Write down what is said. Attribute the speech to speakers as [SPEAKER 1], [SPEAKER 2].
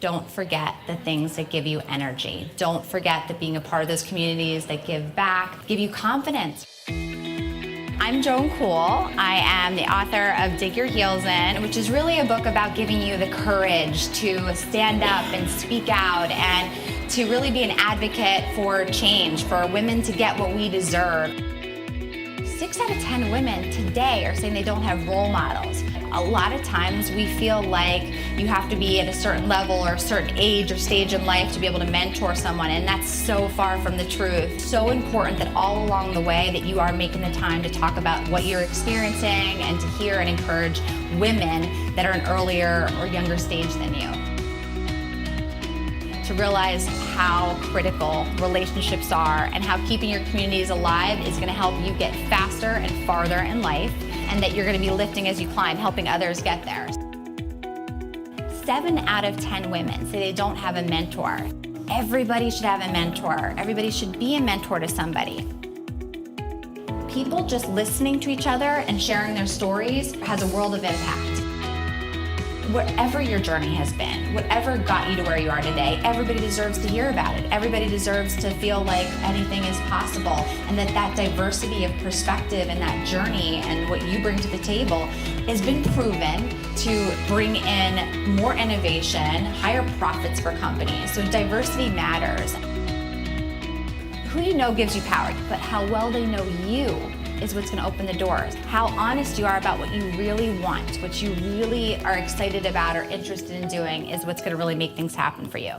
[SPEAKER 1] don't forget the things that give you energy. Don't forget that being a part of those communities that give back, give you confidence. I'm Joan Kuhl. I am the author of Dig Your Heels In, which is really a book about giving you the courage to stand up and speak out and to really be an advocate for change, for women to get what we deserve. 6 out of 10 women today are saying they don't have role models. A lot of times we feel like you have to be at a certain level or a certain age or stage in life to be able to mentor someone, and that's so far from the truth. So important that all along the way that you are making the time to talk about what you're experiencing and to hear and encourage women that are an earlier or younger stage than you. To realize how critical relationships are and how keeping your communities alive is going to help you get faster and farther in life, and that you're going to be lifting as you climb, helping others get there. 7 out of 10 women say they don't have a mentor. Everybody should have a mentor. Everybody should be a mentor to somebody. People just listening to each other and sharing their stories has a world of impact. Whatever your journey has been, whatever got you to where you are today, everybody deserves to hear about it. Everybody deserves to feel like anything is possible, and that diversity of perspective and that journey and what you bring to the table has been proven to bring in more innovation, higher profits for companies. So diversity matters. Who you know gives you power, but how well they know you is what's going to open the doors. How honest you are about what you really want, what you really are excited about or interested in doing is what's going to really make things happen for you.